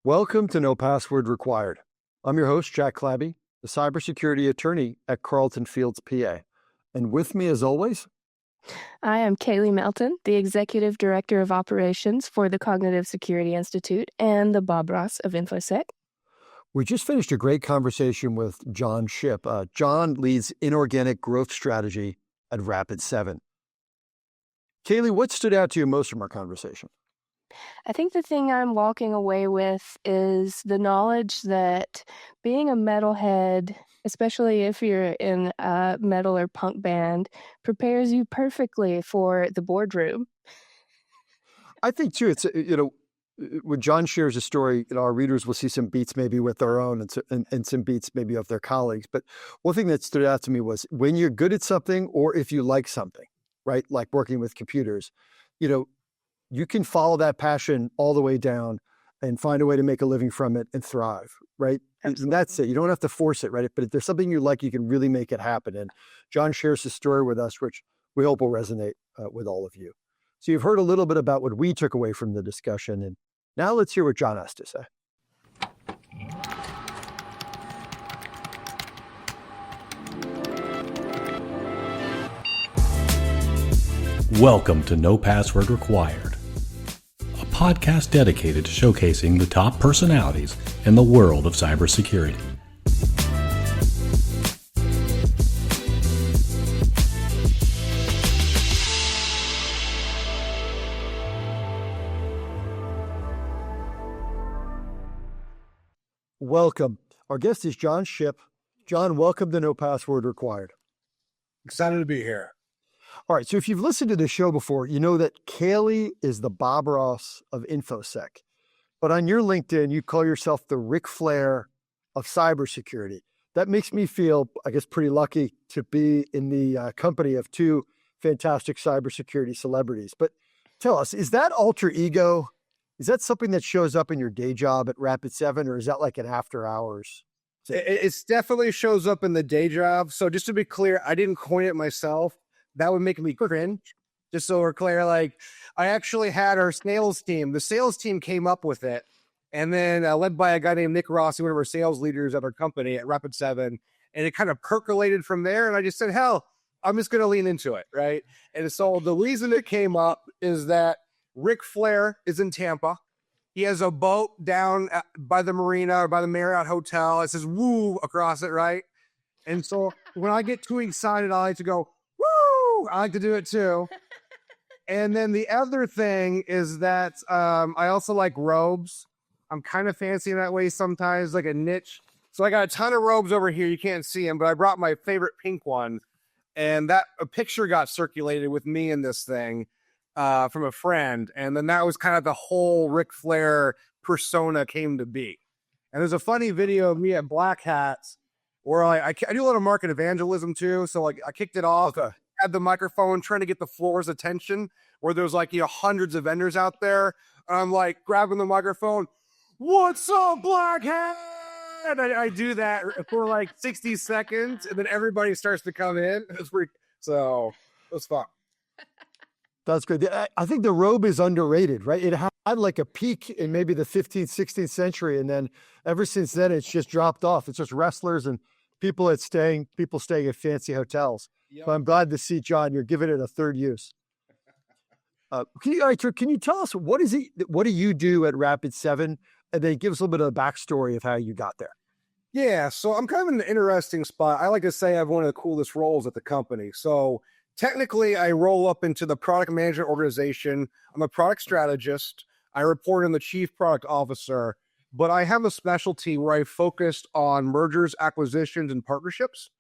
Welcome to No Password Required. I'm your host, Jack Clabby, the cybersecurity attorney at Carlton Fields, PA. And with me, as always, I am Kayley Melton, the Executive Director of Operations for the Cognitive Security Institute and the Bob Ross of InfoSec. We just finished a great conversation with Jon Schipp. Jon leads inorganic growth strategy at Rapid7. Kayley, what stood out to you most from our conversation? I think the thing I'm walking away with is the knowledge that being a metalhead, especially if you're in a metal or punk band, prepares you perfectly for the boardroom. I think, too, it's, when Jon shares a story, our readers will see some beats maybe with their own and some beats maybe of their colleagues. But one thing that stood out to me was when you're good at something or if you like something, right, like working with computers, you can follow that passion all the way down and find a way to make a living from it and thrive, right? And that's it. You don't have to force it, right? But if there's something you like, you can really make it happen. And Jon shares his story with us, which we hope will resonate with all of you. So you've heard a little bit about what we took away from the discussion. And now let's hear what Jon has to say. Welcome to No Password Required, a podcast dedicated to showcasing the top personalities in the world of cybersecurity. Welcome. Our guest is Jon Schipp. Jon, welcome to No Password Required. Excited to be here. All right, so if you've listened to the show before, you know that Kayley is the Bob Ross of InfoSec. But on your LinkedIn, you call yourself the Ric Flair of cybersecurity. That makes me feel, I guess, pretty lucky to be in the company of two fantastic cybersecurity celebrities. But tell us, is that alter ego, is that something that shows up in your day job at Rapid7, or is that like an after hours? It definitely shows up in the day job. So just to be clear, I didn't coin it myself. That would make me cringe. Just so we're clear, like I actually had our sales team. The sales team came up with it, and then led by a guy named Nick Rossi, one of our sales leaders at our company at Rapid7, and it kind of percolated from there. And I just said, hell, I'm just going to lean into it, right? And so the reason it came up is that Ric Flair is in Tampa. He has a boat down by the marina or by the Marriott Hotel. It says "woo" across it, right? And so when I get too excited, I like to go, woo! I like to do it too. And then the other thing is that I also like robes. I'm kind of fancy in that way sometimes, like a niche. So I got a ton of robes over here. You can't see them, but I brought my favorite pink one. And a picture got circulated with me in this thing from a friend. And then that was kind of the whole Ric Flair persona came to be. And there's a funny video of me at Black Hats where I do a lot of market evangelism too. So like I kicked it off, had the microphone trying to get the floor's attention where there's like, hundreds of vendors out there. And I'm like grabbing the microphone. What's up, Black Hat? And I do that for like 60 seconds. And then everybody starts to come in. So it was fun. That's good. I think the robe is underrated, right? It had like a peak in maybe the 15th, 16th century. And then ever since then, it's just dropped off. It's just wrestlers and people staying at fancy hotels. Yep. But I'm glad to see, Jon, you're giving it a third use. Can you tell us, what do you do at Rapid7? And then give us a little bit of the backstory of how you got there. Yeah, so I'm kind of in an interesting spot. I like to say I have one of the coolest roles at the company. So technically, I roll up into the product management organization. I'm a product strategist. I report on the chief product officer, but I have a specialty where I focused on mergers, acquisitions, and partnerships.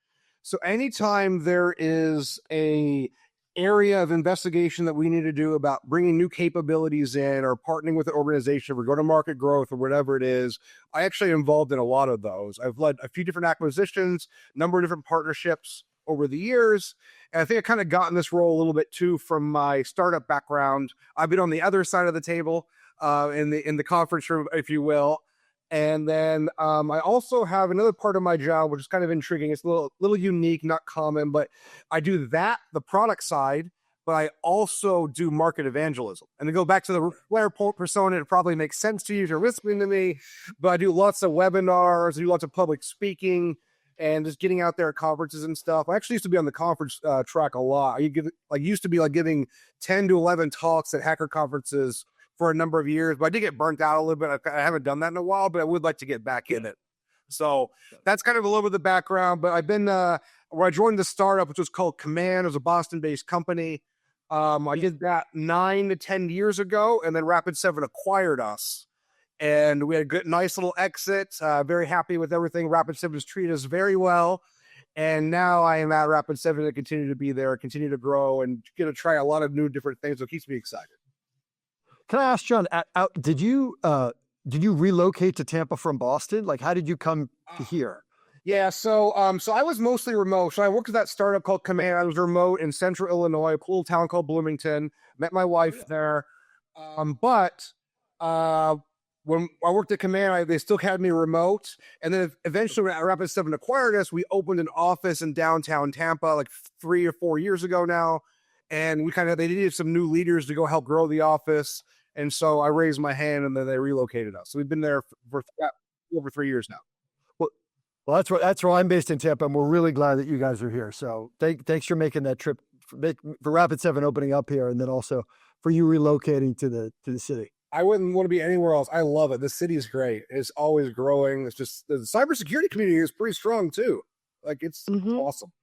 So anytime there is a area of investigation that we need to do about bringing new capabilities in or partnering with an organization for go-to-market growth or whatever it is, I actually am involved in a lot of those. I've led a few different acquisitions, a number of different partnerships over the years. And I think I kind of got in this role a little bit too from my startup background. I've been on the other side of the table in the conference room, if you will. And then I also have another part of my job, which is kind of intriguing. It's a little unique, not common, but I do that, the product side. but I also do market evangelism. And to go back to the Ric Flair persona, it probably makes sense to you if you're listening to me, but I do lots of webinars, I do lots of public speaking, and just getting out there at conferences and stuff. I actually used to be on the conference track a lot. I used to be like giving 10 to 11 talks at hacker conferences for a number of years, but I did get burnt out a little bit. I haven't done that in a while, but I would like to get back in it. So that's kind of a little bit of the background, but I've been, where I joined the startup, which was called Command. It was a Boston-based company. I did that 9 to 10 years ago, and then Rapid7 acquired us. And we had a good, nice little exit. Very happy with everything. Rapid7 has treated us very well. And now I am at Rapid7 to continue to be there, continue to grow, and going to try a lot of new different things. So it keeps me excited. Can I ask, Jon, did you relocate to Tampa from Boston? Like, how did you come to here? Yeah, so I was mostly remote. So I worked at that startup called Command. I was remote in central Illinois, a little town called Bloomington. Met my wife there. But when I worked at Command, they still had me remote. And then eventually when Rapid7 acquired us, we opened an office in downtown Tampa like 3 or 4 years ago now. And they needed some new leaders to go help grow the office. And so I raised my hand and then they relocated us. So we've been there for over 3 years now. Well, that's where I'm based in Tampa, and we're really glad that you guys are here. So thanks for making that trip for Rapid7 opening up here, and then also for you relocating to the city. I wouldn't want to be anywhere else. I love it. The city is great. It's always growing. It's just the cybersecurity community is pretty strong too. Like it's awesome.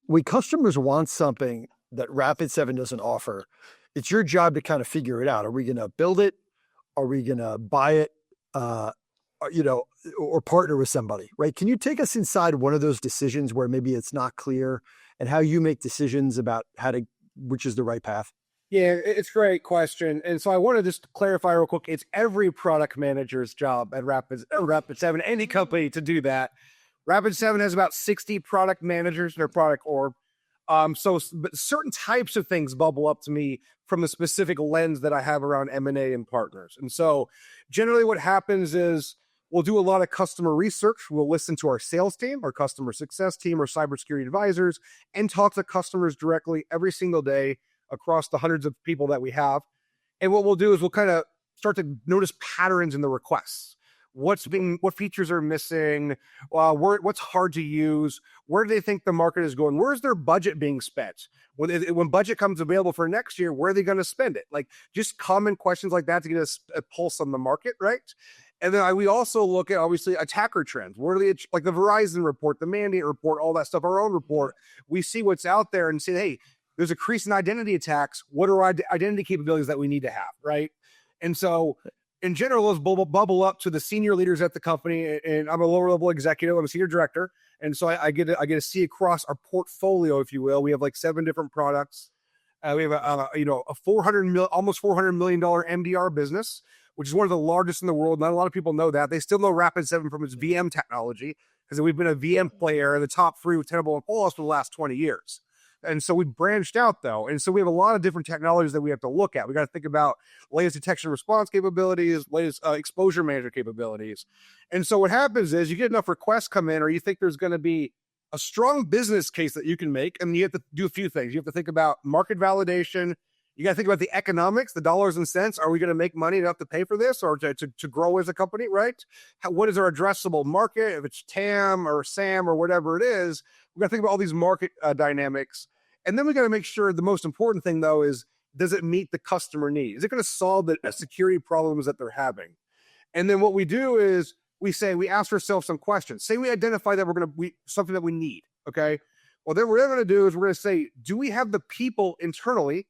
When customers want something that Rapid7 doesn't offer, it's your job to kind of figure it out. Are we going to build it? Are we going to buy it? Or partner with somebody, right? Can you take us inside one of those decisions where maybe it's not clear and how you make decisions about which is the right path? Yeah, it's a great question. And so I want to just clarify real quick. It's every product manager's job at Rapid7, any company to do that. Rapid7 has about 60 product managers in their product org. But certain types of things bubble up to me from the specific lens that I have around M&A and partners. And so generally what happens is we'll do a lot of customer research. We'll listen to our sales team, our customer success team, our cybersecurity advisors, and talk to customers directly every single day across the hundreds of people that we have. And what we'll do is we'll kind of start to notice patterns in the requests. What features are missing? What's hard to use? Where do they think the market is going? Where's their budget being spent? When budget comes available for next year, where are they going to spend it? Like just common questions like that to get us a pulse on the market, right? And then we also look at obviously attacker trends. Where are they, like the Verizon report, the Mandate report, all that stuff, our own report. We see what's out there and say, hey, there's a increase in identity attacks. What are our identity capabilities that we need to have, right? And so in general, those bubble up to the senior leaders at the company, and I'm a lower level executive. I'm a senior director, and so I get to see across our portfolio, if you will. We have like 7 different products. We have almost $400 million MDR business, which is one of the largest in the world. Not a lot of people know that. They still know Rapid7 from its VM technology because we've been a VM player in the top 3 with Tenable and Pulse for the last 20 years. And so we branched out though. And so we have a lot of different technologies that we have to look at. We got to think about latest detection response capabilities, latest exposure manager capabilities. And so what happens is you get enough requests come in, or you think there's going to be a strong business case that you can make. And you have to do a few things. You have to think about market validation. You got to think about the economics, the dollars and cents. Are we going to make money enough to pay for this or to grow as a company, right? What is our addressable market? If it's TAM or SAM or whatever it is, we got to think about all these market dynamics. And then we got to make sure the most important thing, though, is does it meet the customer need? Is it going to solve the security problems that they're having? And then what we do is we ask ourselves some questions. Say we identify that something that we need, okay? Well, then what we're going to do is we're going to say, do we have the people internally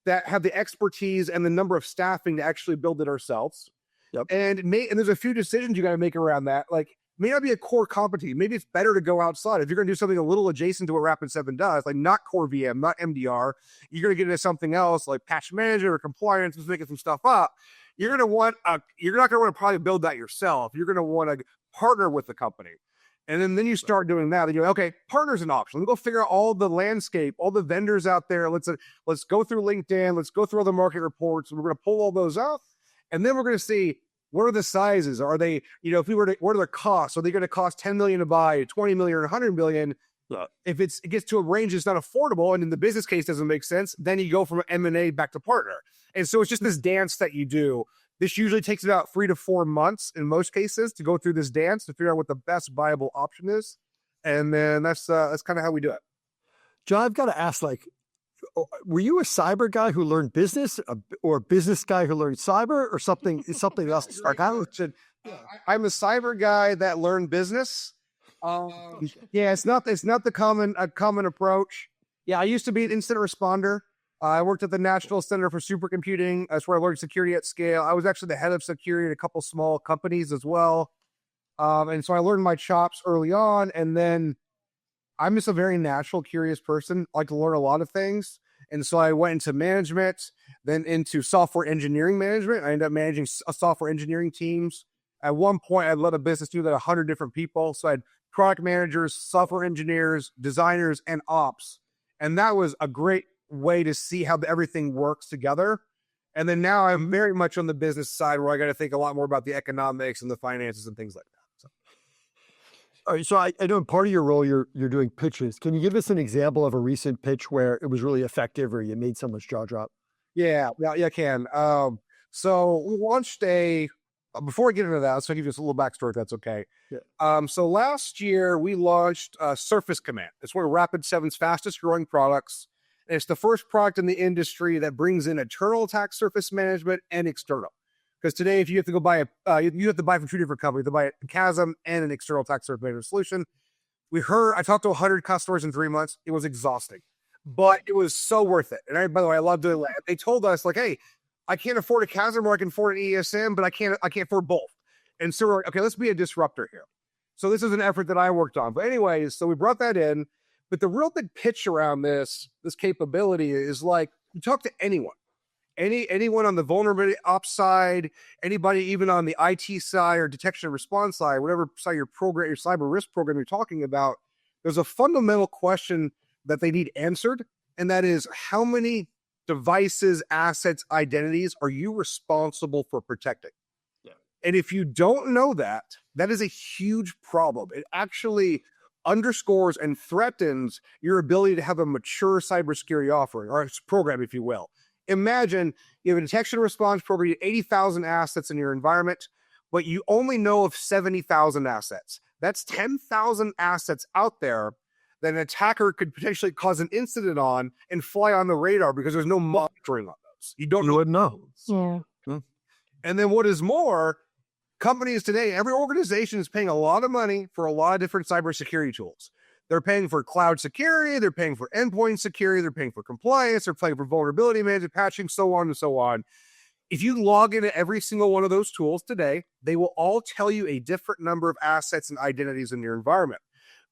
that have the expertise and the number of staffing to actually build it ourselves? Yep. And there's a few decisions you got to make around that. Like, may not be a core competency. Maybe it's better to go outside. If you're going to do something a little adjacent to what Rapid7 does, like not core VM, not MDR, you're going to get into something else like patch manager or compliance, just making some stuff up. You're not going to want to probably build that yourself. You're going to want to partner with the company. And then you start doing that. And you're like, okay, partner's an option. Let's go figure out all the landscape, all the vendors out there. Let's go through LinkedIn. Let's go through all the market reports. We're going to pull all those out. And then we're going to see, what are the sizes? Are they, what are their costs? Are they going to cost $10 million to buy, $20 million, or $100 million? If it gets to a range that's not affordable and then the business case doesn't make sense, then you go from M&A back to partner. And so it's just this dance that you do. This usually takes about 3 to 4 months in most cases to go through this dance to figure out what the best viable option is. And then that's kind of how we do it. Jon, I've got to ask, were you a cyber guy who learned business, or a business guy who learned cyber, or something else? I'm a cyber guy that learned business. Yeah, it's not the common approach. Yeah, I used to be an incident responder. I worked at the National Center for Supercomputing. That's where I learned security at scale. I was actually the head of security at a couple small companies as well. And so I learned my chops early on. And then I'm just a very natural, curious person. I like to learn a lot of things. And so I went into management, then into software engineering management. I ended up managing software engineering teams. At one point, I led a business team that 100 different people. So I had product managers, software engineers, designers, and ops. And that was a great way to see how everything works together. And then now I'm very much on the business side where I got to think a lot more about the economics and the finances and things like that. So. All right, so I know in part of your role, you're doing pitches. Can you give us an example of a recent pitch where it was really effective or you made someone's jaw drop? Yeah, I can. So we launched before I get into that, so I'll give you just a little backstory if that's okay. Yeah. So last year we launched Surface Command. It's one of Rapid7's fastest growing products. And it's the first product in the industry that brings in internal attack surface management and external. Because today, if you have to go buy you have to buy from 2 different companies. You have to buy a Chasm and an external attack surface management solution. I talked to 100 customers in 3 months. It was exhausting, but it was so worth it. And by the way, I love doing that. They told us hey, I can't afford a Chasm or I can afford an ESM, but I can't afford both. And so we're like, okay, let's be a disruptor here. So this is an effort that I worked on. But anyways, so we brought that in. But the real big pitch around this capability is you talk to anyone on the vulnerability ops side, anybody even on the IT side or detection and response side, whatever side your cyber risk program you're talking about, there's a fundamental question that they need answered. And that is, how many devices, assets, identities are you responsible for protecting? Yeah. And if you don't know that is a huge problem. It actually underscores and threatens your ability to have a mature cybersecurity offering or program, if you will. Imagine you have a detection and response program, you have 80,000 assets in your environment, but you only know of 70,000 assets. That's 10,000 assets out there that an attacker could potentially cause an incident on and fly on the radar because there's no monitoring on those. You wouldn't know. Yeah. And then what is more, companies today, every organization is paying a lot of money for a lot of different cybersecurity tools. They're paying for cloud security, they're paying for endpoint security, they're paying for compliance, they're paying for vulnerability management, patching, so on and so on. If you log into every single one of those tools today, they will all tell you a different number of assets and identities in your environment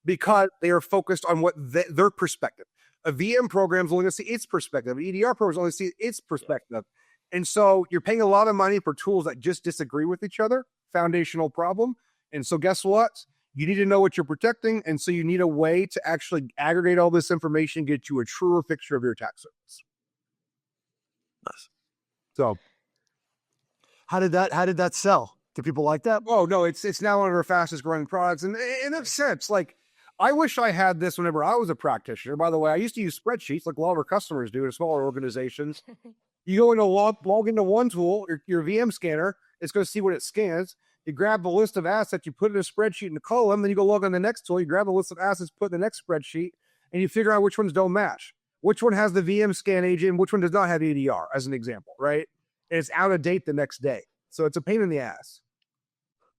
because they are focused on what their perspective. A VM program is only going to see its perspective. An EDR program is only see its perspective. And so you're paying a lot of money for tools that just disagree with each other. Foundational problem. And so guess what? You need to know what you're protecting. And so you need a way to actually aggregate all this information, get you a truer picture of your attack surface. Nice. So how did that sell? Do people like that? Oh no, it's now one of our fastest growing products. And in a sense, I wish I had this whenever I was a practitioner. By the way, I used to use spreadsheets like a lot of our customers do in smaller organizations. You go into log into one tool, your VM scanner, it's going to see what it scans. You grab the list of assets, you put it in a spreadsheet in a column, then you go log on the next tool, you grab the list of assets, put in the next spreadsheet, and you figure out which ones don't match. Which one has the VM scan agent, which one does not have EDR, as an example, right? And it's out of date the next day. So it's a pain in the ass.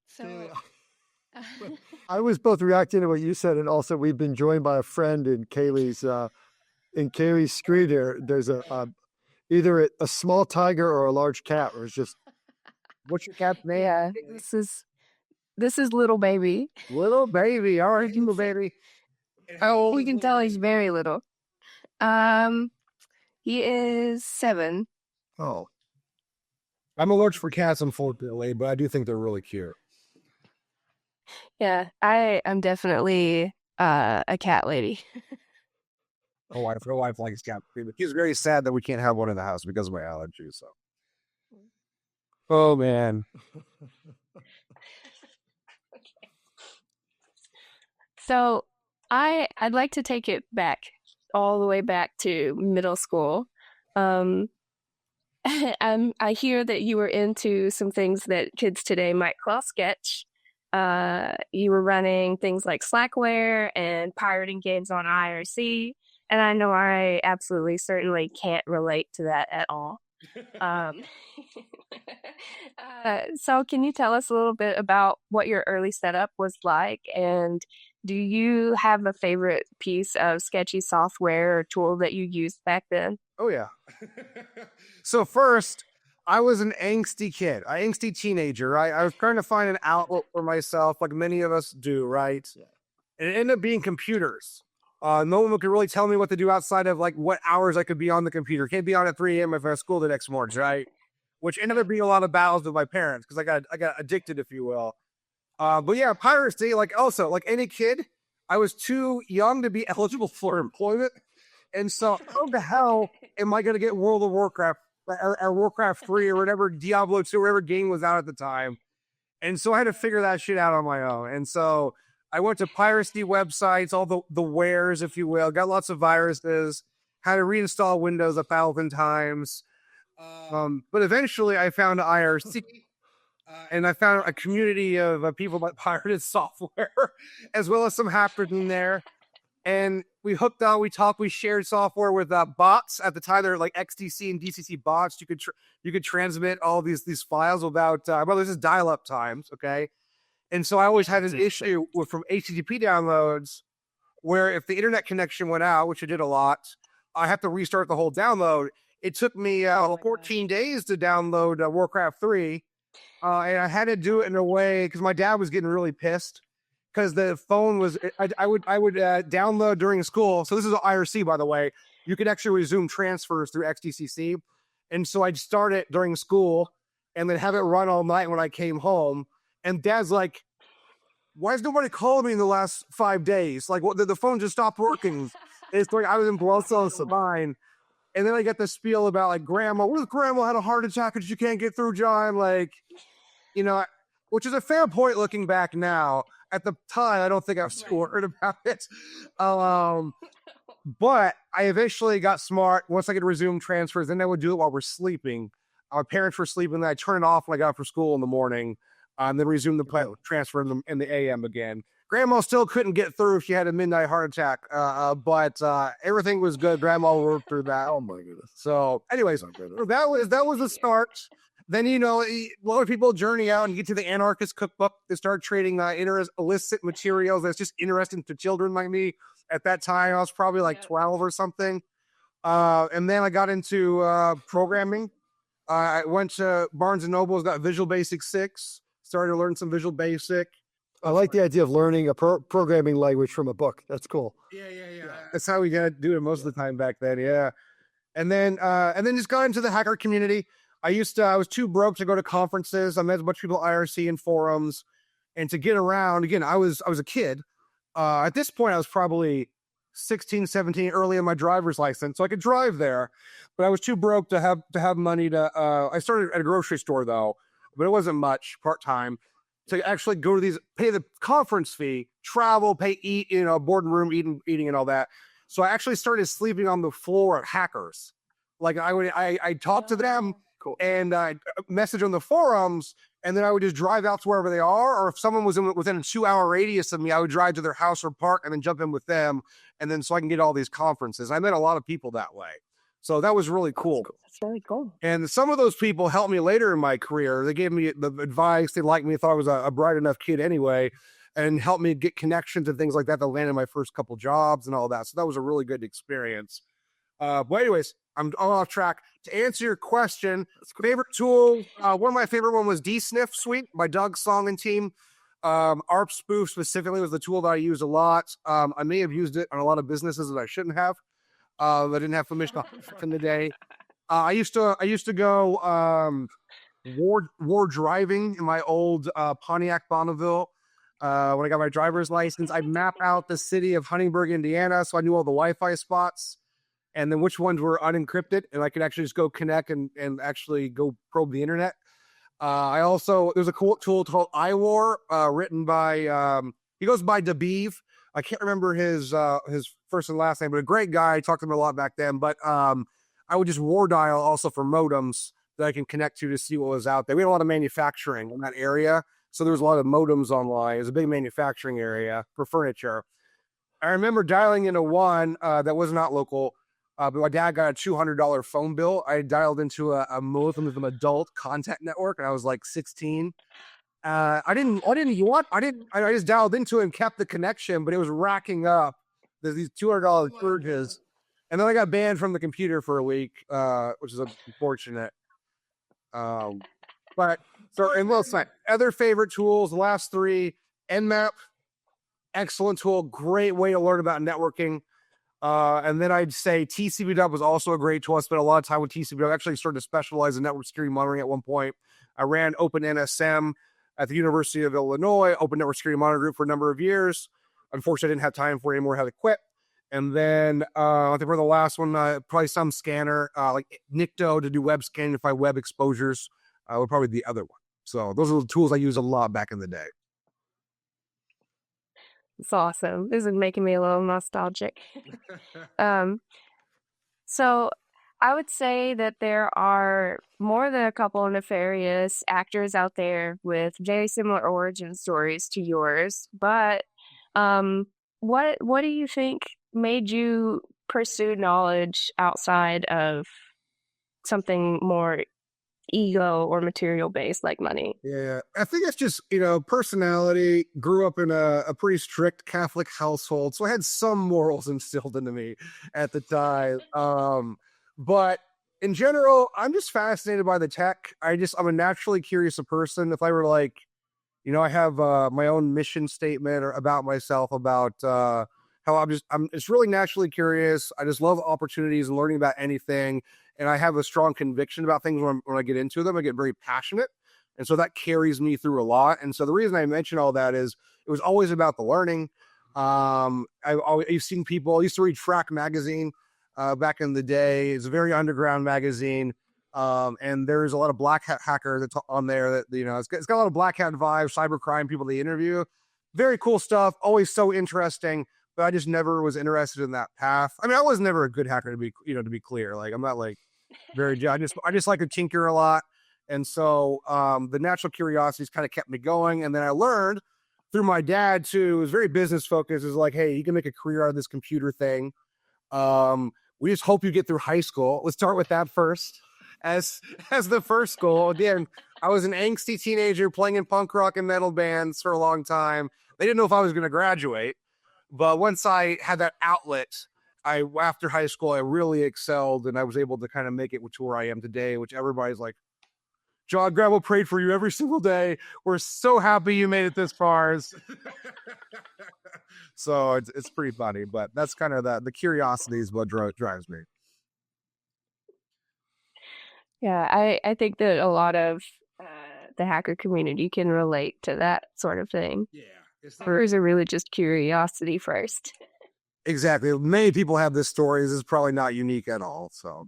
So I was both reacting to what you said, and also we've been joined by a friend in Kayley's screen here. There's either a small tiger or a large cat, or it's just, what's your cat's name? yeah, this is little baby. Little baby. All right, little baby. How old? We can tell he's very little. He is 7. oh, I'm allergic for cats, unfortunately, but I do think they're really cute. Yeah, I'm definitely a cat lady. Her wife likes cat. She's very sad that we can't have one in the house because of my allergies. So, oh man. So I'd like to take it back, all the way back to middle school. Um, I hear that you were into some things that kids today might call sketch. You were running things like Slackware and pirating games on IRC, and I know I absolutely certainly can't relate to that at all. Um, so can you tell us a little bit about what your early setup was like, and do you have a favorite piece of sketchy software or tool that you used back then? Oh yeah. So first, I was an angsty kid, an angsty teenager, right? I was trying to find an outlet for myself, like many of us do, right? Yeah. And it ended up being computers. No one could really tell me what to do outside of like what hours I could be on the computer. Can't be on at 3 a.m. if I have school the next morning, right? Which ended up being a lot of battles with my parents because I got addicted, if you will. But yeah, piracy, like also like any kid, I was too young to be eligible for employment. And so how the hell am I going to get World of Warcraft or Warcraft 3 or whatever, Diablo 2, whatever game was out at the time? And so I had to figure that shit out on my own. And so I went to piracy websites, all the wares, if you will, got lots of viruses, had to reinstall Windows 1,000 times. But eventually I found IRC. And I found a community of people that pirated software, as well as some hackers in there. And we hooked on, we talked, we shared software with bots. At the time, they were like XDC and DCC bots. You could transmit all these files without, well, this is dial-up times, okay? And so I always had an issue from HTTP downloads where if the internet connection went out, which it did a lot, I have to restart the whole download. It took me 14 days to download Warcraft 3. And I had to do it in a way because my dad was getting really pissed because the phone was, I would download during school. So this is IRC, by the way. You could actually resume transfers through XDCC. And so I'd start it during school and then have it run all night when I came home. And Dad's like, why has nobody called me in the last 5 days? Like, what, the phone just stopped working. It's like I was in Buelso Sabine. And then I get the spiel about like grandma. What if grandma had a heart attack and she can't get through, John? Like, you know, which is a fair point looking back now. At the time, I don't think I was worried about it. But I eventually got smart. Once I could resume transfers, then I would do it while we're sleeping. Our parents were sleeping, then I turn it off when I got up for school in the morning, and then resume the transfer in the AM again. Grandma still couldn't get through. She had a midnight heart attack, but everything was good. Grandma worked through that. Oh my goodness. So, anyways, that was the start. Then, you know, a lot of people journey out and get to the anarchist cookbook. They start trading illicit materials that's just interesting to children like me. At that time, I was probably like 12 or something. And then I got into programming. I went to Barnes & Noble's, got Visual Basic 6, started to learn some Visual Basic. I like the idea of learning a programming language from a book. That's cool. Yeah. That's how we got to do it most of the time back then. Yeah. And then just got into the hacker community. I was too broke to go to conferences. I met a bunch of people at IRC and forums, and to get around again, I was a kid. At this point, I was probably 16, 17, early in my driver's license, so I could drive there, but I was too broke to have money to, I started at a grocery store though, but it wasn't much, part-time, to actually go to these, pay the conference fee, travel, eat, board and room, eating and all that. So I actually started sleeping on the floor at hackers. Like I talked to them, cool, and I message on the forums, and then I would just drive out to wherever they are, or if someone was within a 2-hour radius of me, I would drive to their house or park and then jump in with them, and then so I can get all these conferences. I met a lot of people that way. So that was really cool. That's really cool. And some of those people helped me later in my career. They gave me the advice. They liked me, thought I was a bright enough kid anyway, and helped me get connections and things like that landed my first couple jobs and all that. So that was a really good experience. But anyways, I'm all off track. To answer your question, favorite tool, one of my favorite one was DSniff Suite by Doug Song and team. ARP Spoof specifically was the tool that I used a lot. I may have used it on a lot of businesses that I shouldn't have. I didn't have permission in the day. I used to go war driving in my old Pontiac Bonneville. When I got my driver's license, I mapped out the city of Huntingburg, Indiana, so I knew all the Wi-Fi spots and then which ones were unencrypted, and I could actually just go connect and actually go probe the internet. There's a cool tool called iWar, written by he goes by Dabiv. I can't remember his first and last name, but a great guy. I talked to him a lot back then. But I would just war dial also for modems that I can connect to see what was out there. We had a lot of manufacturing in that area, so there was a lot of modems online. It was a big manufacturing area for furniture. I remember dialing into one that was not local, but my dad got a $200 phone bill. I dialed into a Muslim adult contact network, and I was like 16. I just dialed into it and kept the connection, but it was racking up. There's these $200 charges, and then I got banned from the computer for a week, which is unfortunate. But so, and well, it's not other favorite tools. The last three, Nmap, excellent tool, great way to learn about networking. And then I'd say TCP was also a great tool. I spent a lot of time with TCP. I actually started to specialize in network security monitoring at one point. I ran OpenNSM at the University of Illinois, Open Network Security Monitoring Group for a number of years. Unfortunately, I didn't have time for it anymore, had to quit. And then I think for the last one, probably some scanner, like Nikto to do web scanning to find web exposures would probably be the other one. So those are the tools I used a lot back in the day. It's awesome. This is making me a little nostalgic. So I would say that there are more than a couple of nefarious actors out there with very similar origin stories to yours. But what do you think made you pursue knowledge outside of something more ego or material based like money? Yeah, I think it's just, personality. Grew up in a pretty strict Catholic household, so I had some morals instilled into me at the time. But in general, I'm just fascinated by the tech. I'm a naturally curious person. If I were like, I have my own mission statement or about myself about how I'm just really naturally curious. I just love opportunities and learning about anything. And I have a strong conviction about things when I get into them. I get very passionate. And so that carries me through a lot. And so the reason I mention all that is it was always about the learning. I've seen people, I used to read Frack magazine back in the day. It's a very underground magazine. And there's a lot of black hat hacker that's on there that, it's got a lot of black hat vibes, cybercrime people they interview. Very cool stuff. Always so interesting. But I just never was interested in that path. I mean, I was never a good hacker to be clear. Like I'm not like I just like to tinker a lot. And so the natural curiosities kind of kept me going. And then I learned through my dad too, who was very business focused, is like, hey, you can make a career out of this computer thing. We just hope you get through high school. Let's start with that first. As the first goal. Again, I was an angsty teenager playing in punk rock and metal bands for a long time. They didn't know if I was going to graduate. But once I had that outlet, after high school, I really excelled and I was able to kind of make it to where I am today, which everybody's like, John, Grandma prayed for you every single day. We're so happy you made it this far. So it's pretty funny, but that's kind of the curiosity is what drives me. Yeah, I think that a lot of the hacker community can relate to that sort of thing. Yeah. Hers are really just curiosity first. Exactly. Many people have this story. This is probably not unique at all. So,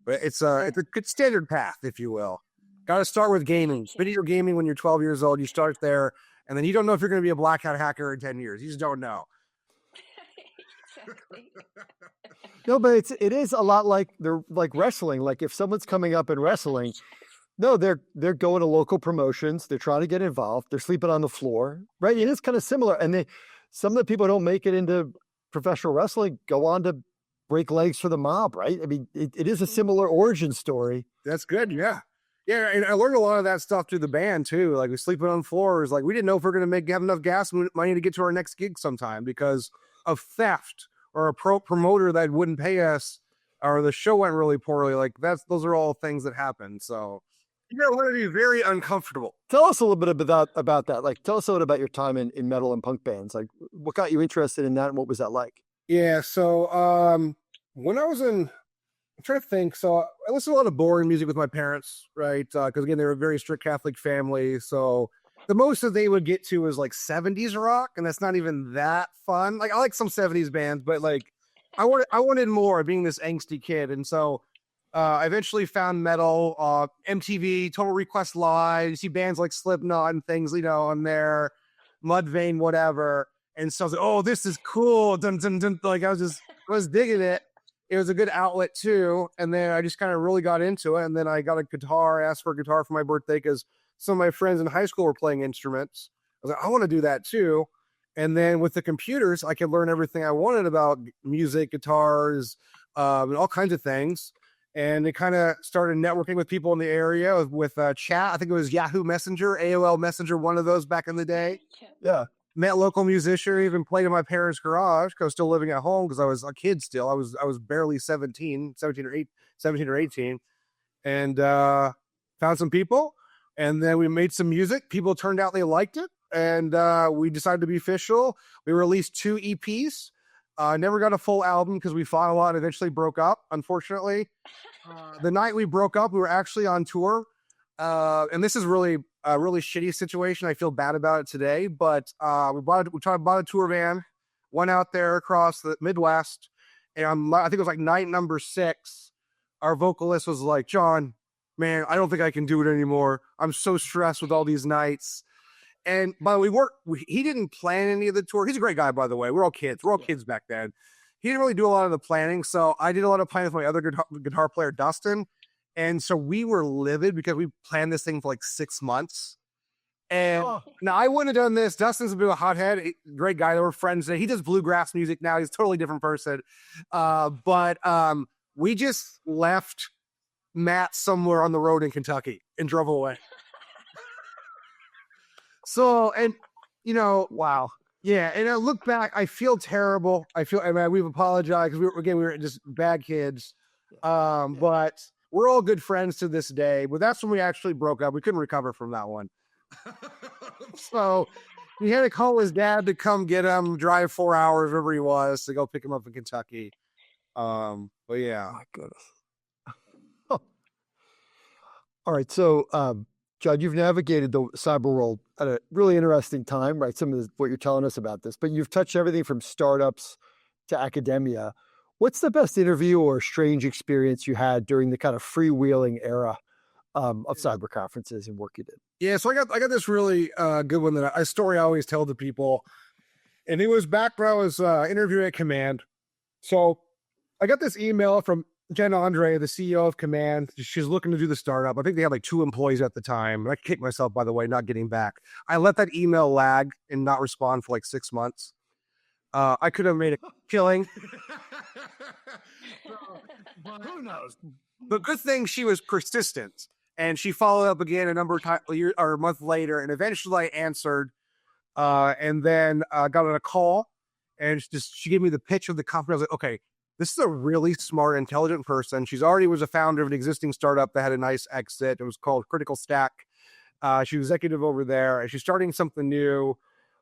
but it's a good standard path, if you will. Got to start with gaming. Video gaming when you're 12 years old. You start there, and then you don't know if you're going to be a black hat hacker in 10 years. You just don't know. Exactly. No, but it is a lot like wrestling. Like if someone's coming up in wrestling, no, they're going to local promotions. They're trying to get involved. They're sleeping on the floor, right? It is kind of similar. And some of the people who don't make it into professional wrestling go on to break legs for the mob, right? I mean, it is a similar origin story. That's good. Yeah. Yeah. And I learned a lot of that stuff through the band too. Like we sleeping on floors. Like we didn't know if we're going to have enough gas money to get to our next gig sometime because of theft or a promoter that wouldn't pay us or the show went really poorly. Like those are all things that happen. So you're going to be very uncomfortable. Tell us a little bit about that. Like, tell us a little about your time in metal and punk bands. Like, what got you interested in that, and what was that like? Yeah, so when I was I'm trying to think. So I listened to a lot of boring music with my parents, right? Because again, they were a very strict Catholic family. So the most that they would get to was like 70s rock, and that's not even that fun. Like I like some 70s bands, but like I wanted more, being this angsty kid, and so. I eventually found metal, MTV, Total Request Live. You see bands like Slipknot and things, on there, Mudvayne, whatever. And so I was like, oh, this is cool. Dun, dun, dun. Like I was digging it. It was a good outlet too. And then I just kind of really got into it. And then I got a guitar, asked for a guitar for my birthday because some of my friends in high school were playing instruments. I was like, I want to do that too. And then with the computers, I could learn everything I wanted about music, guitars, and all kinds of things. And it kind of started networking with people in the area with chat. I think it was Yahoo Messenger, AOL Messenger, one of those back in the day. Yeah. Met local musician, even played in my parents' garage because I was still living at home because I was a kid still. I was barely 17 or 18. And found some people. And then we made some music. People turned out they liked it. And we decided to be official. We released 2 EPs. Never got a full album because we fought a lot and eventually broke up, unfortunately. The night we broke up, we were actually on tour. And this is really a really shitty situation. I feel bad about it today, but we bought a tour van, went out there across the Midwest, and I think it was like night number 6. Our vocalist was like, Jon, man, I don't think I can do it anymore. I'm so stressed with all these nights. And by the way, he didn't plan any of the tour. He's a great guy, by the way. We're all kids. We're all kids back then. He didn't really do a lot of the planning. So I did a lot of planning with my other guitar player, Dustin. And so we were livid because we planned this thing for like 6 months. And now I wouldn't have done this. Dustin's a bit of a hothead, great guy. They were friends. He does bluegrass music now. He's a totally different person. But we just left Matt somewhere on the road in Kentucky and drove away. So, and wow. Yeah. And I look back, I feel terrible. We've apologized because we were just bad kids. But we're all good friends to this day, but that's when we actually broke up. We couldn't recover from that one. So he had to call his dad to come get him, drive 4 hours, wherever he was, to go pick him up in Kentucky. But yeah. Oh, my goodness. All right. So, Jon, you've navigated the cyber world at a really interesting time, right? Some of what you're telling us about this, but you've touched everything from startups to academia. What's the best interview or strange experience you had during the kind of freewheeling era of cyber conferences and work you did? Yeah, so I got this really good one a story I always tell to people, and it was back when I was interviewing at Command. So I got this email from Jen Andre, the CEO of Command. She's looking to do the startup. I think they had like 2 employees at the time. I kicked myself, by the way, not getting back. I let that email lag and not respond for like 6 months. I could have made a killing. Who knows? The good thing, she was persistent, and she followed up again a number of times, or a month later, and eventually I answered, and then got on a call, and she gave me the pitch of the company. I was like, okay, this is a really smart, intelligent person. She's already was a founder of an existing startup that had a nice exit. It was called Critical Stack. She was executive over there, and she's starting something new.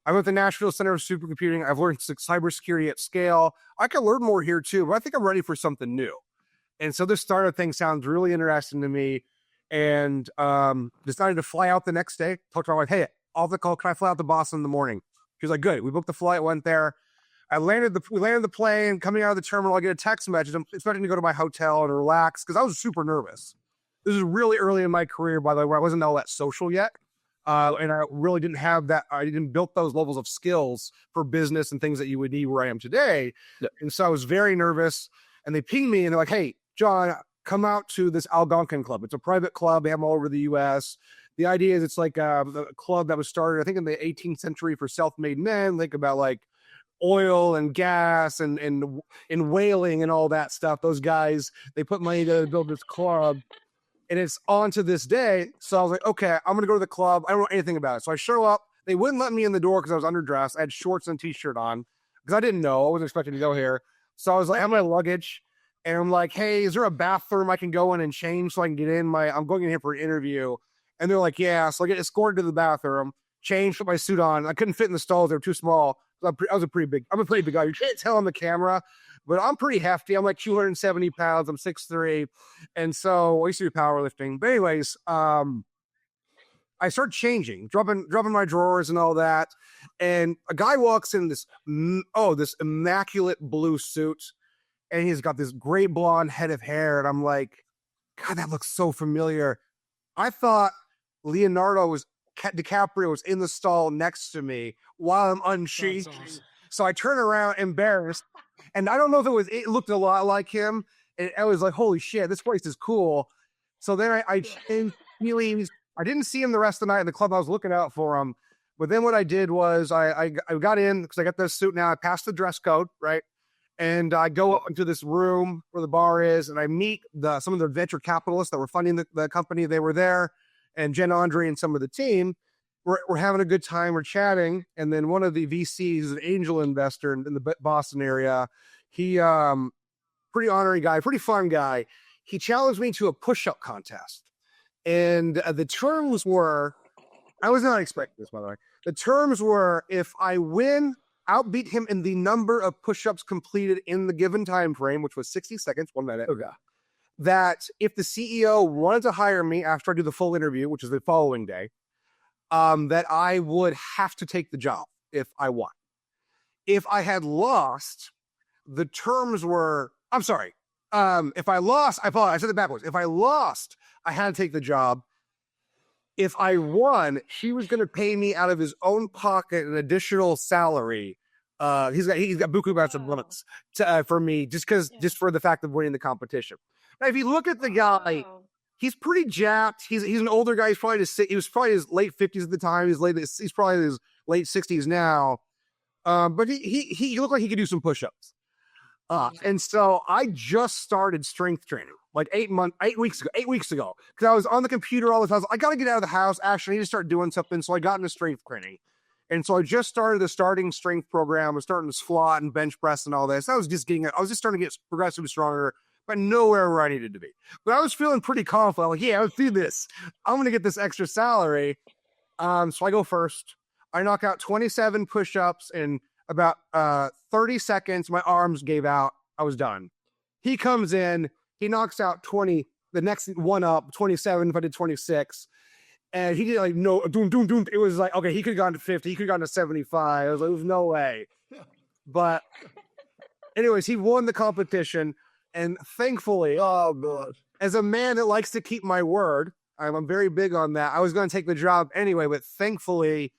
I'm at the Nashville Center of Supercomputing. I've learned cybersecurity at scale. I can learn more here too, but I think I'm ready for something new. And so this startup thing sounds really interesting to me. And decided to fly out the next day. Talked to my wife, hey, off the call, can I fly out to Boston in the morning? She was like, good. We booked the flight, went there. We landed the plane. Coming out of the terminal, I get a text message. I'm expecting to go to my hotel and relax because I was super nervous. This is really early in my career, by the way, where I wasn't all that social yet. And I really didn't have that. I didn't build those levels of skills for business and things that you would need where I am today. Yeah. And so I was very nervous. And they pinged me and they're like, hey, Jon, come out to this Algonquin Club. It's a private club. They have them all over the U.S. The idea is it's like a club that was started, I think, in the 18th century for self-made men. Think about like oil and gas and whaling and all that stuff. Those guys, they put money to build this club. And it's on to this day. So I was like, okay, I'm going to go to the club. I don't know anything about it. So I show up. They wouldn't let me in the door because I was underdressed. I had shorts and t-shirt on because I didn't know. I wasn't expecting to go here. So I was like, I have my luggage. And I'm like, hey, is there a bathroom I can go in and change so I can get in? I'm going in here for an interview. And they're like, yeah. So I get escorted to the bathroom, changed, put my suit on. I couldn't fit in the stalls. They were too small. I'm a pretty big guy. You can't tell on the camera, but I'm pretty hefty. I'm like 270 pounds. I'm 6'3". And so I used to do powerlifting. But anyways, I start changing, dropping my drawers and all that. And a guy walks in this immaculate blue suit. And he's got this great blonde head of hair. And I'm like, God, that looks so familiar. I thought Leonardo DiCaprio was in the stall next to me while I'm unsheathed. Awesome. So I turn around embarrassed, and I don't know if it looked a lot like him. And I was like, holy shit, this place is cool. So then I changed feelings. I didn't see him the rest of the night in the club. I was looking out for him. But then what I did was I got in because I got this suit now. I passed the dress code, right? And I go up into this room where the bar is, and I meet some of the venture capitalists that were funding the company. They were there, and Jen Andre and some of the team. We're having a good time. We're chatting, and then one of the VCs, an angel investor in the Boston area, he pretty honorary guy, pretty fun guy. He challenged me to a push-up contest, and the terms were, I was not expecting this, by the way. The terms were, if I outbeat him in the number of push-ups completed in the given time frame, which was 60 seconds, 1 minute. Okay. That if the CEO wanted to hire me after I do the full interview, which is the following day, that I would have to take the job if I won. If I had lost, the terms were, I'm sorry. If I lost, I apologize. I said it backwards. If I lost, I had to take the job. If I won, he was going to pay me out of his own pocket an additional salary. He's got buku amounts of limits for me just for the fact of winning the competition. Now, if you look at the guy, he's pretty jacked. He's an older guy. He was probably his late 50s at the time. He's probably in his late 60s now. But he looked like he could do some push-ups. And so I just started strength training like 8 weeks ago, because I was on the computer all the time. I was like, I got to get out of the house. Actually, I need to start doing something. So I got into strength training. And so I just started the starting strength program. I was starting to squat and bench press and all this. I was just starting to get progressively stronger, but nowhere where I needed to be. But I was feeling pretty confident. Like, yeah, let's do this. I'm going to get this extra salary. So I go first. I knock out 27 push-ups in about 30 seconds. My arms gave out. I was done. He comes in. He knocks out 20. The next one up, 27. If I did 26. And he did like, no, doom. It was like, okay, he could have gone to 50. He could have gone to 75. I was like, there's no way. But anyways, he won the competition. And thankfully, oh God, as a man that likes to keep my word, I'm very big on that. I was going to take the job anyway, but thankfully,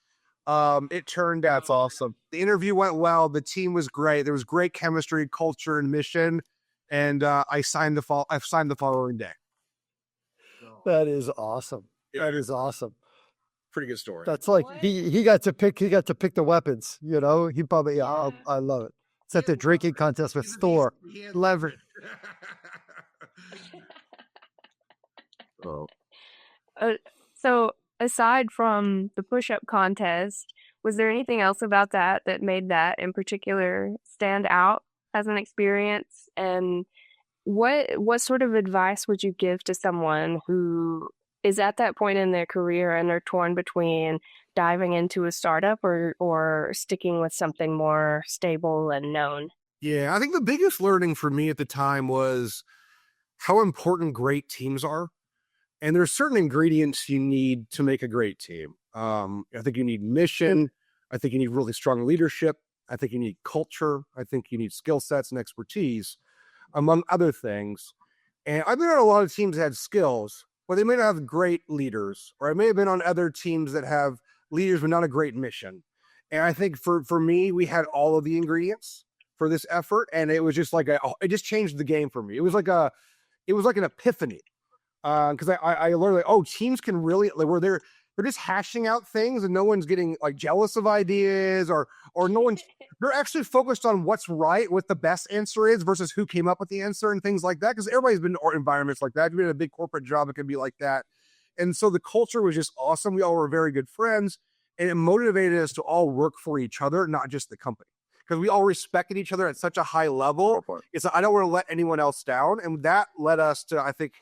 it turned out. That's awesome. The interview went well. The team was great. There was great chemistry, culture, and mission. And I signed the following day. That is awesome. That is awesome. Pretty good story. That's like he got to pick the weapons. You know, he probably I love it. It's at the drinking contest with Thor. Leverage. Oh. So aside from the push-up contest, was there anything else about that made that in particular stand out as an experience? And what sort of advice would you give to someone who is at that point in their career and they're torn between diving into a startup or sticking with something more stable and known? Yeah, I think the biggest learning for me at the time was how important great teams are. And there's certain ingredients you need to make a great team. I think you need mission. I think you need really strong leadership. I think you need culture. I think you need skill sets and expertise, among other things. And I've been on a lot of teams that had skills, but they may not have great leaders, or I may have been on other teams that have leaders but not a great mission. And I think for me, we had all of the ingredients for this effort, and it was just like it just changed the game for me. It was like an epiphany, because I learned like, teams can really like, where they're just hashing out things and no one's getting like jealous of ideas or no one's they're actually focused on what's right, what the best answer is versus who came up with the answer and things like that. Because everybody's been in environments like that. If you're in a big corporate job, it can be like that. And so the culture was just awesome. We all were very good friends, and it motivated us to all work for each other, not just the company. Because we all respected each other at such a high level. It's I don't want to let anyone else down. And that led us to, I think,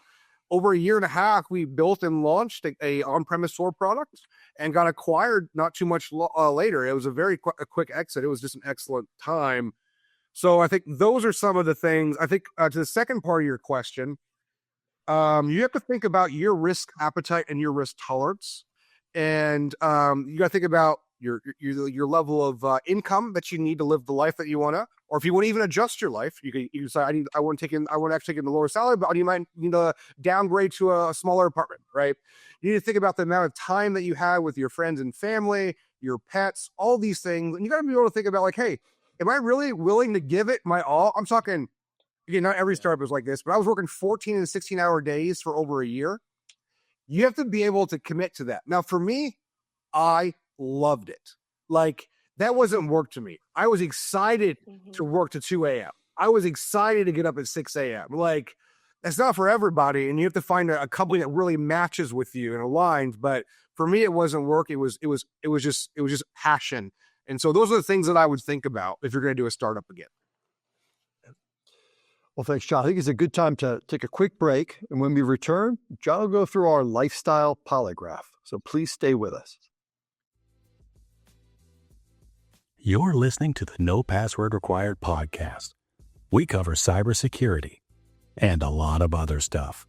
over a year and a half, we built and launched a on-premise store product and got acquired not too much later. It was a very quick exit. It was just an excellent time. So I think those are some of the things. I think to the second part of your question, you have to think about your risk appetite and your risk tolerance. And you got to think about your level of income that you need to live the life that you want to, or if you want to even adjust your life, you say, I want to actually take in the lower salary, but you might need to downgrade to a smaller apartment, right? You need to think about the amount of time that you have with your friends and family, your pets, all these things. And you got to be able to think about like, hey, am I really willing to give it my all? I'm talking, again, not every startup is like this, but I was working 14 and 16-hour days for over a year. You have to be able to commit to that. Now, for me, I loved it. Like, that wasn't work to me. I was excited to work to 2 a.m. I was excited to get up at 6 a.m. Like, that's not for everybody, and you have to find a company that really matches with you and aligns. But for me, it wasn't work. It was just passion. And so those are the things that I would think about if you're going to do a startup again. Well, thanks, John. I think it's a good time to take a quick break. And when we return, John will go through our lifestyle polygraph. So please stay with us. You're listening to the No Password Required podcast. We cover cybersecurity and a lot of other stuff.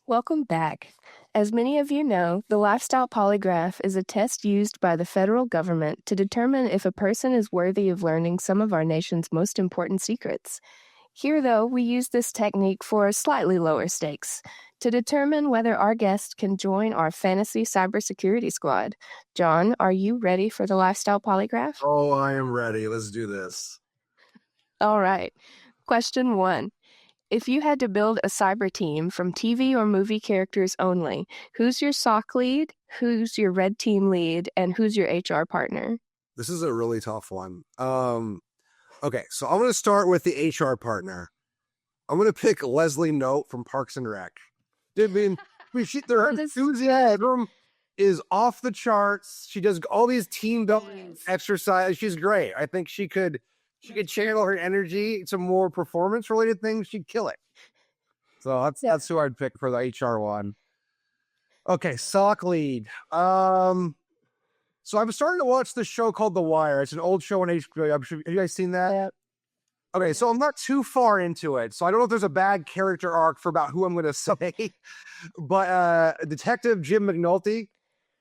Welcome back. As many of you know, the Lifestyle Polygraph is a test used by the federal government to determine if a person is worthy of learning some of our nation's most important secrets. Here, though, we use this technique for slightly lower stakes to determine whether our guest can join our fantasy cybersecurity squad. John, are you ready for the Lifestyle Polygraph? Oh, I am ready. Let's do this. All right. Question 1. If you had to build a cyber team from TV or movie characters only, who's your SOC lead, who's your red team lead, and who's your HR partner? This is a really tough one. Okay, so I'm going to start with the HR partner. I'm going to pick Leslie Knope from Parks and Rec. Her enthusiasm is off the charts. She does all these team building exercises. She's great. I think she could channel her energy to more performance related things. She'd kill it. So that's who I'd pick for the HR one. Okay, SOC lead. So I'm starting to watch this show called The Wire. It's an old show on HBO. Have you guys seen that? Yep. Okay, so I'm not too far into it. So I don't know if there's a bad character arc for about who I'm going to say. But Detective Jim McNulty.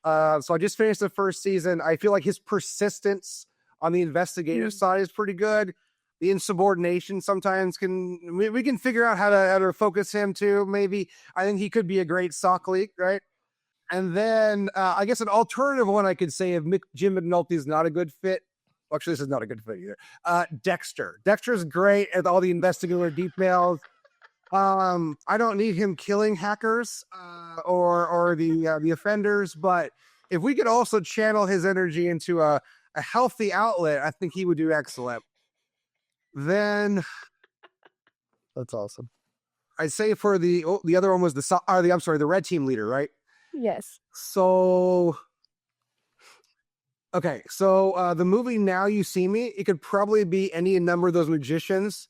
So I just finished the first season. I feel like his persistence on the investigative side is pretty good. The insubordination sometimes we can figure out how to focus him too. Maybe I think he could be a great SOC lead, right? And then I guess an alternative one I could say if Jim McNulty is not a good fit. Well, actually, this is not a good fit either. Dexter. Dexter's great at all the investigative details. I don't need him killing hackers or the offenders, but if we could also channel his energy into a healthy outlet, I think he would do excellent. Then That's awesome. I'd say for the other one was the red team leader, right? Yes. So, okay. So the movie Now You See Me, it could probably be any number of those magicians,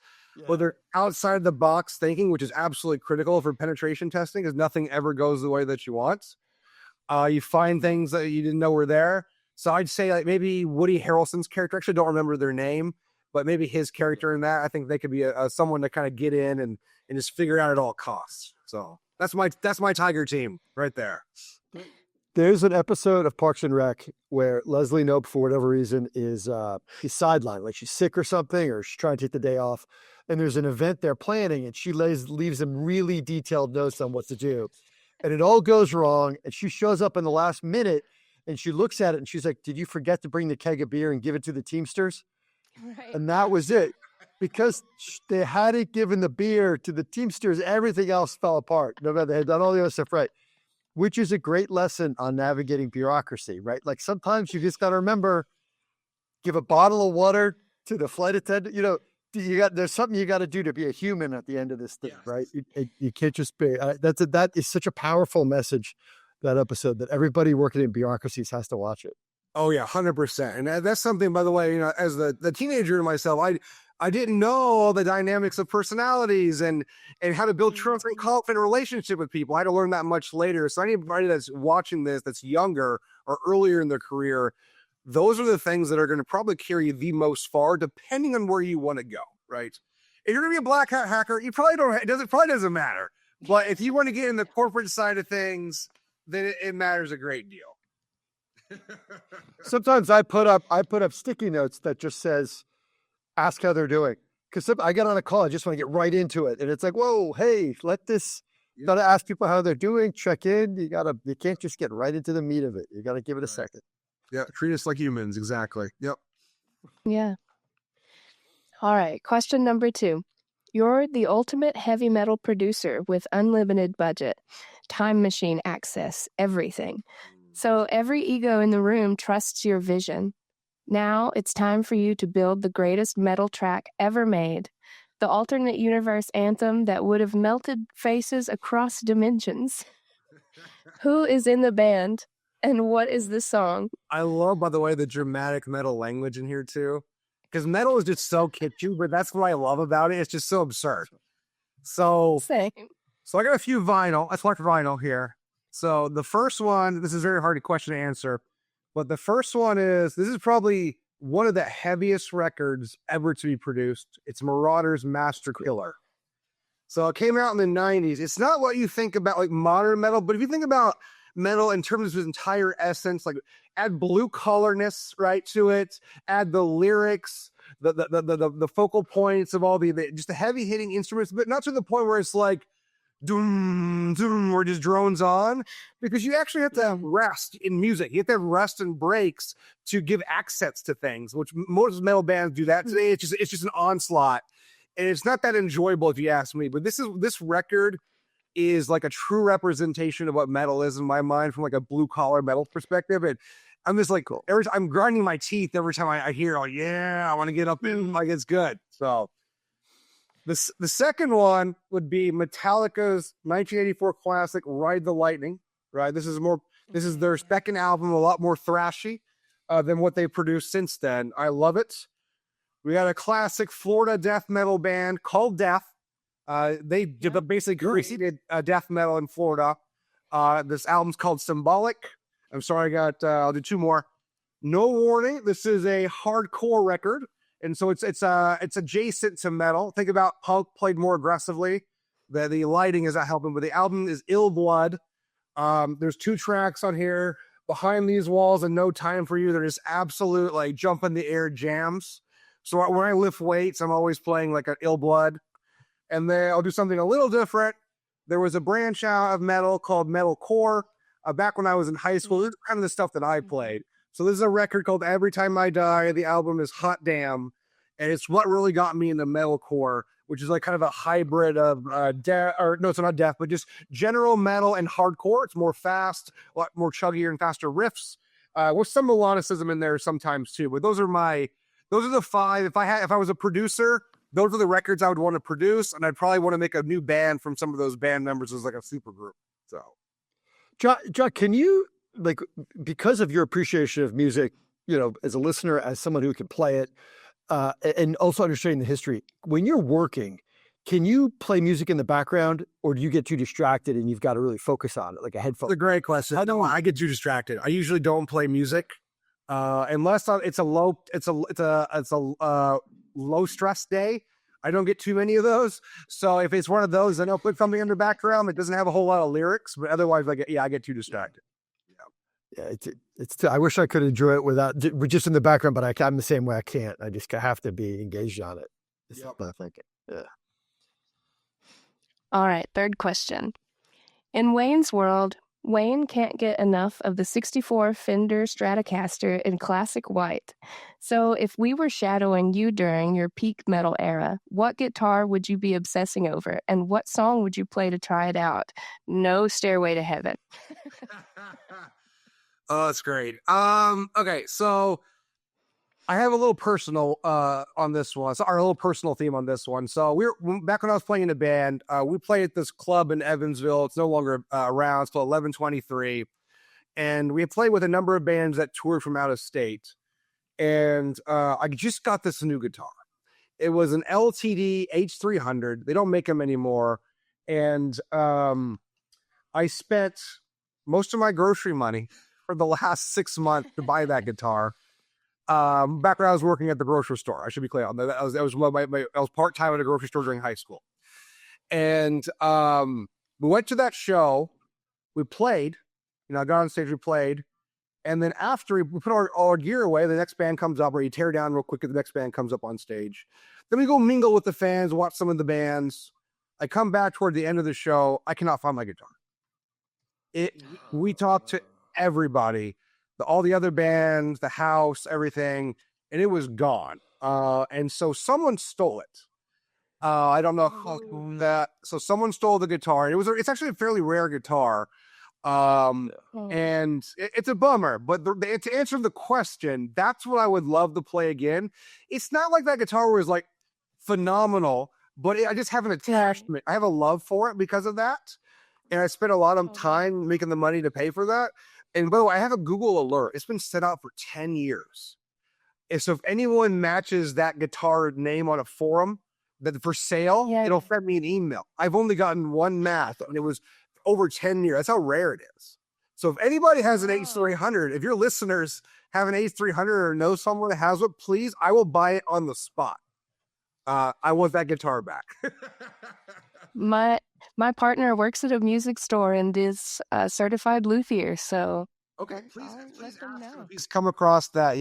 where they're outside the box thinking, which is absolutely critical for penetration testing because nothing ever goes the way that you want. You find things that you didn't know were there. So I'd say like maybe Woody Harrelson's character. Actually, don't remember their name, but maybe his character in that. I think they could be someone to kind of get in and just figure out at all costs. So that's my Tiger team right there. There's an episode of Parks and Rec where Leslie Knope, for whatever reason, is she's sidelined, like she's sick or something, or she's trying to take the day off. And there's an event they're planning, and she leaves them really detailed notes on what to do. And it all goes wrong, and she shows up in the last minute, and she looks at it, and she's like, "Did you forget to bring the keg of beer and give it to the Teamsters?" Right. And that was it. Because they hadn't given the beer to the Teamsters, everything else fell apart. No matter they had done all the other stuff right, which is a great lesson on navigating bureaucracy, right? Like sometimes you just got to remember, give a bottle of water to the flight attendant. You know, there's something you got to do to be a human at the end of this thing, right? You can't just be. That is such a powerful message, that episode, that everybody working in bureaucracies has to watch it. Oh yeah, 100%. And that's something, by the way, you know, as the teenager in myself, I didn't know all the dynamics of personalities and how to build trust and confident relationship with people. I had to learn that much later. So anybody that's watching this, that's younger or earlier in their career, those are the things that are going to probably carry you the most far, depending on where you want to go, right? if you're gonna be a black hat hacker, you probably don't. Probably doesn't matter. But if you want to get in the corporate side of things, then it matters a great deal. Sometimes I put up sticky notes that just says, "Ask how they're doing." Because I get on a call, I just want to get right into it, and it's like, "Whoa, hey, let this." Yep. Got to ask people how they're doing. Check in. You can't just get right into the meat of it. You got to give it a second. Yeah, treat us like humans. Exactly. Yep. Yeah. All right. Question number 2. You're the ultimate heavy metal producer with unlimited budget, time machine access, everything. So every ego in the room trusts your vision. Now it's time for you to build the greatest metal track ever made. The alternate universe anthem that would have melted faces across dimensions. Who is in the band and what is the song? I love, by the way, the dramatic metal language in here too. Because metal is just so kitschy, but that's what I love about it. It's just so absurd. So Same. I got a few vinyl. I select vinyl here. So the first one, this is very hard question to answer, but the first one this is probably one of the heaviest records ever to be produced. It's Marauder's Master Killer. So it came out in the 90s. It's not what you think about like modern metal, but if you think about metal in terms of its entire essence, like add blue colorness right to it, add the lyrics, the focal points of all just the heavy hitting instruments, but not to the point where it's like doom, doom, where it just drones on, because you actually have to have rest in music. You have to have rest and breaks to give accents to things, which most metal bands do that today. It's just an onslaught. And it's not that enjoyable if you ask me, but this record is like a true representation of what metal is in my mind from like a blue collar metal perspective. And I'm just like, I'm grinding my teeth every time I hear, oh yeah, I want to get up in, like it's good. So the second one would be Metallica's 1984 classic, Ride the Lightning, right? This is their second album, a lot more thrashy than what they produced since then. I love it. We got a classic Florida death metal band called Death. They basically created death metal in Florida. This album's called Symbolic. I'm sorry, I'll do 2 more. No Warning. This is a hardcore record. And so it's adjacent to metal. Think about punk played more aggressively. The lighting is not helping, but the album is Ill Blood. There's 2 tracks on here. Behind These Walls and No Time for You. They're just absolute like jump in the air jams. So when I lift weights, I'm always playing like an Ill Blood. And then I'll do something a little different. There was a branch out of metal called metalcore. Back when I was in high school, this is kind of the stuff that I played. So this is a record called Every Time I Die. The album is Hot Damn. And it's what really got me into metalcore, which is like kind of a hybrid of it's not death, but just general metal and hardcore. It's more fast, a lot more chuggier and faster riffs, with some melodicism in there sometimes too. But those are the 5. If I was a producer, those are the records I would want to produce, and I'd probably want to make a new band from some of those band members as like a super group. So, John, can you, like, because of your appreciation of music, as a listener, as someone who can play it, and also understanding the history, when you're working, can you play music in the background, or do you get too distracted and you've got to really focus on it, like a headphone? That's a great question. I get too distracted. I usually don't play music unless it's a low stress day. I don't get too many of those. So if it's one of those, then I'll put something in the background that doesn't have a whole lot of lyrics, but otherwise I get too distracted. Yeah, I wish I could enjoy it without just in the background, but I'm the same way. I can't. I just have to be engaged on it. That's what I'm thinking. Yeah. All right, third question. In Wayne's world, Wayne can't get enough of the 64 Fender Stratocaster in classic white. So if we were shadowing you during your peak metal era, what guitar would you be obsessing over? And what song would you play to try it out? No Stairway to Heaven. Oh, that's great. Okay, so I have a little personal on this one. So our little personal theme on this one. So back when I was playing in a band, we played at this club in Evansville. It's no longer around. It's called 1123. And we played with a number of bands that toured from out of state. And I just got this new guitar. It was an LTD H300. They don't make them anymore. And I spent most of my grocery money for the last 6 months to buy that guitar. Back when I was working at the grocery store. I should be clear on that. I was part-time at a grocery store during high school. And we went to that show. We played. I got on stage, we played. And then after we put our gear away, the next band comes up, or you tear down real quick, and the next band comes up on stage. Then we go mingle with the fans, watch some of the bands. I come back toward the end of the show. I cannot find my guitar. We talked to everybody, all the other bands, the house, everything, and it was gone. And so someone stole it. I don't know how that. So someone stole the guitar. It's actually a fairly rare guitar. And it's a bummer, but to answer the question, that's what I would love to play again. It's not like that guitar was like phenomenal, but I just have an attachment. I have a love for it because of that. And I spent a lot of time making the money to pay for that. And by the way, I have a Google alert. It's been set out for 10 years. And so if anyone matches that guitar name on a forum that for sale, it'll send me an email. I've only gotten one match, and it was over 10 years. That's how rare it is. So if anybody has an H300, if your listeners have an H300 or know someone that has it, please, I will buy it on the spot. I want that guitar back. My partner works at a music store and is a certified luthier, so okay, please let them know. Please come across that,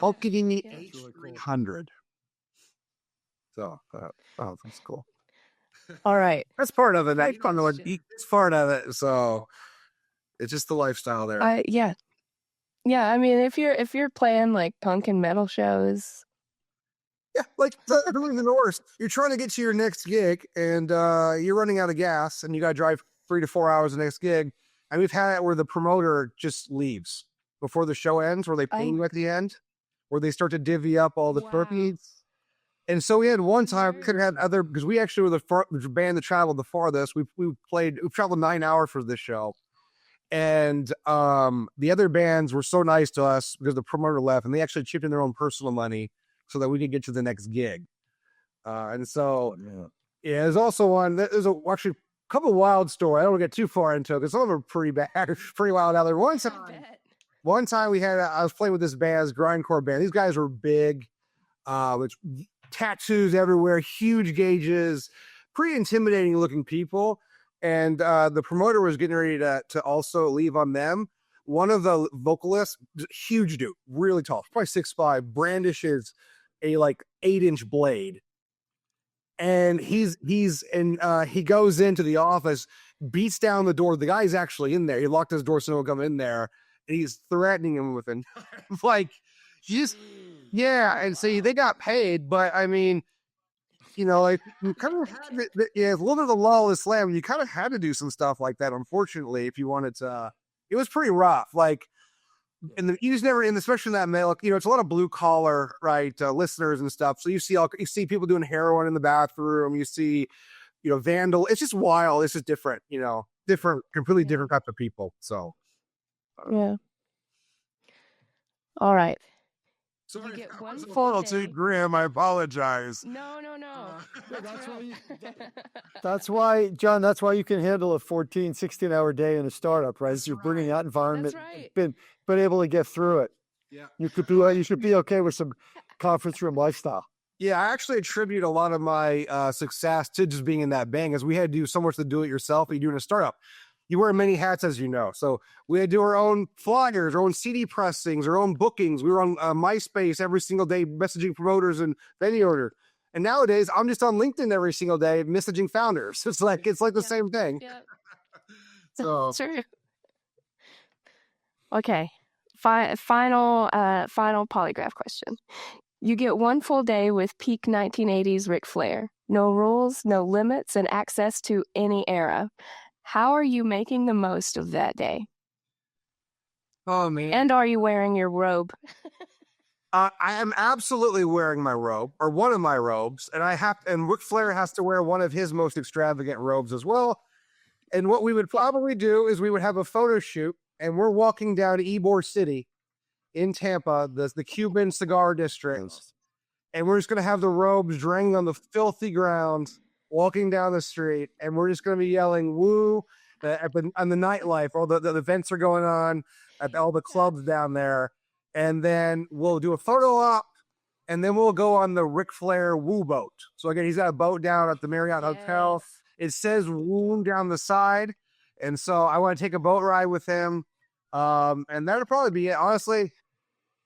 Hulk giving me H300. So, that's cool. All right, that's part of it. It's part of it. So it's just the lifestyle there. yeah. I mean, if you're playing like punk and metal shows. Yeah, like doing the North. You're trying to get to your next gig, and you're running out of gas, and you got to drive 3 to 4 hours the next gig. And we've had it where the promoter just leaves before the show ends, where they pay you at the end, where they start to divvy up all the turkeys. And so we had one time we could have had other, because we actually were the band that traveled the farthest. We traveled 9 hours for this show. And the other bands were so nice to us because the promoter left, and they actually chipped in their own personal money so that we could get to the next gig. And so, there's also actually a couple of wild stories. I don't want to get too far into it because some of them are pretty bad, pretty wild out there. One time I was playing with this band, this grindcore band. These guys were big, with tattoos everywhere, huge gauges, pretty intimidating looking people. And the promoter was getting ready to also leave on them. One of the vocalists, huge dude, really tall, probably 6'5", brandishes a like 8-inch blade. And he goes into the office, beats down the door. The guy's actually in there. He locked his door so no one come in there. And he's threatening him with a like, and see, they got paid, but I mean, like you kind of had a little bit of the law of Islam. You kind of had to do some stuff like that, unfortunately, if you wanted to. It was pretty rough. Like, you just never, especially in that mail, it's a lot of blue collar, right, listeners and stuff. So you see people doing heroin in the bathroom. You see, vandal. It's just wild. It's just different, completely different types of people. So, yeah. All right. Sorry, you get one full too grim. I apologize. No. That's why, John, you can handle a 14, 16-hour day in a startup, right? You're bringing that environment, been able to get through it. Yeah. You should be okay with some conference room lifestyle. Yeah, I actually attribute a lot of my success to just being in that band, as we had to do so much to do it yourself, and you do in a startup. You wear many hats, as you know. So we had to do our own flyers, our own CD pressings, our own bookings. We were on MySpace every single day, messaging promoters and venue order. And nowadays, I'm just on LinkedIn every single day, messaging founders. It's like the same thing. Yeah. So true. Okay. Final polygraph question. You get one full day with peak 1980s Ric Flair. No rules, no limits, and access to any era. How are you making the most of that day? Oh, man. And are you wearing your robe? I am absolutely wearing my robe, or one of my robes, and Ric Flair has to wear one of his most extravagant robes as well. And what we would probably do is we would have a photo shoot, and we're walking down Ybor City in Tampa, the Cuban cigar district, and we're just going to have the robes draining on the filthy ground, walking down the street, and we're just going to be yelling "woo" on the nightlife. All the events are going on at all the clubs down there, and then we'll do a photo op, and then we'll go on the Ric Flair Woo boat. So again, he's got a boat down at the Marriott Hotel. It says Woo down the side, and so I want to take a boat ride with him, and that'll probably be it. Honestly,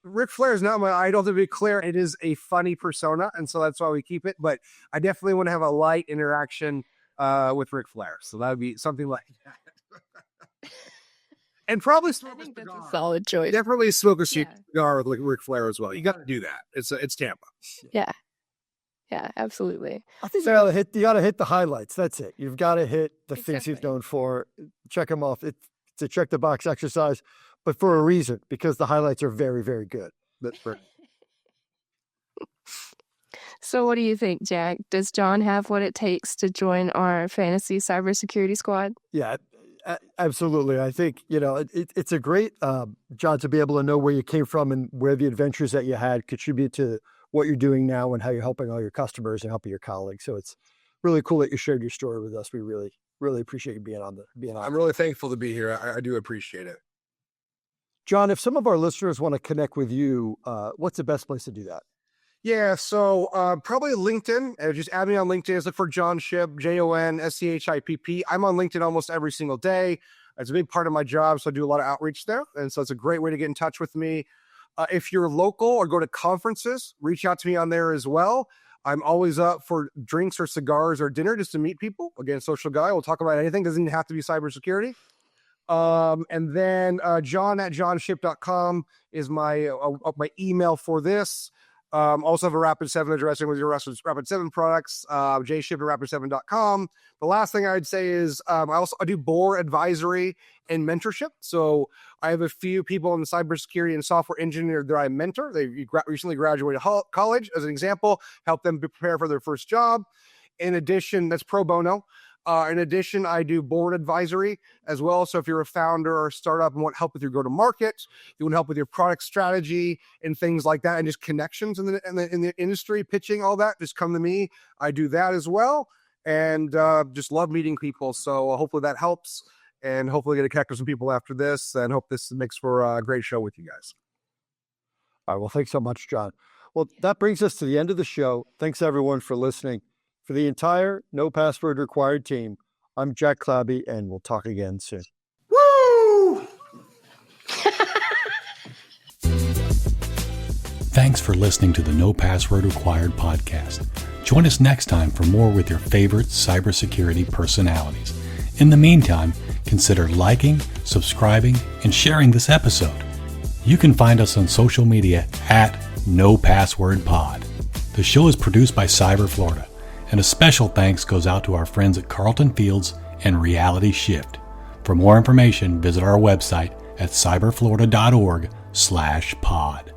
Ric Flair is not my idol, to be clear. It is a funny persona, and so that's why we keep it. But I definitely want to have a light interaction with Ric Flair, so that would be something like that. And probably smoke a cigar. That's a solid choice. Definitely smoke a cigar with Ric Flair as well. You got to do that. It's Tampa. Yeah, absolutely. I think you got to hit the highlights. That's it. You've got to hit the things he's known for. Check them off. It's a check the box exercise, but for a reason, because the highlights are very, very good. So what do you think, Jack? Does Jon have what it takes to join our fantasy cybersecurity squad? Yeah, absolutely. I think, it's a great, Jon, to be able to know where you came from and where the adventures that you had contribute to what you're doing now and how you're helping all your customers and helping your colleagues. So it's really cool that you shared your story with us. We really, really appreciate you being on. I'm really thankful to be here. I do appreciate it. Jon, if some of our listeners want to connect with you, what's the best place to do that? Yeah, so probably LinkedIn. Just add me on LinkedIn. Just look for Jon Schipp, JONSCHIPP. I'm on LinkedIn almost every single day. It's a big part of my job, so I do a lot of outreach there. And so it's a great way to get in touch with me. If you're local or go to conferences, reach out to me on there as well. I'm always up for drinks or cigars or dinner just to meet people. Again, social guy. We'll talk about anything. Doesn't have to be cybersecurity. And then Jon@jonschipp.com is my email for this. Also have a Rapid7 addressing with your Rapid7 products, jschipp@rapid7.com. The last thing I'd say is I do board advisory and mentorship. So I have a few people in cybersecurity and software engineering that I mentor. They recently graduated college, as an example, help them prepare for their first job. In addition, that's pro bono. In addition, I do board advisory as well. So if you're a founder or a startup and want help with your go-to-market, you want help with your product strategy and things like that, and just connections in the industry, pitching, all that, just come to me. I do that as well, and just love meeting people. So hopefully that helps, and hopefully get to connect with some people after this, and hope this makes for a great show with you guys. All right. Well, thanks so much, Jon. Well, that brings us to the end of the show. Thanks, everyone, for listening. For the entire No Password Required team, I'm Jack Clabby, and we'll talk again soon. Woo! Thanks for listening to the No Password Required podcast. Join us next time for more with your favorite cybersecurity personalities. In the meantime, consider liking, subscribing, and sharing this episode. You can find us on social media @NoPasswordPod. The show is produced by Cyber Florida, and a special thanks goes out to our friends at Carlton Fields and Reality Shift. For more information, visit our website at cyberflorida.org/pod.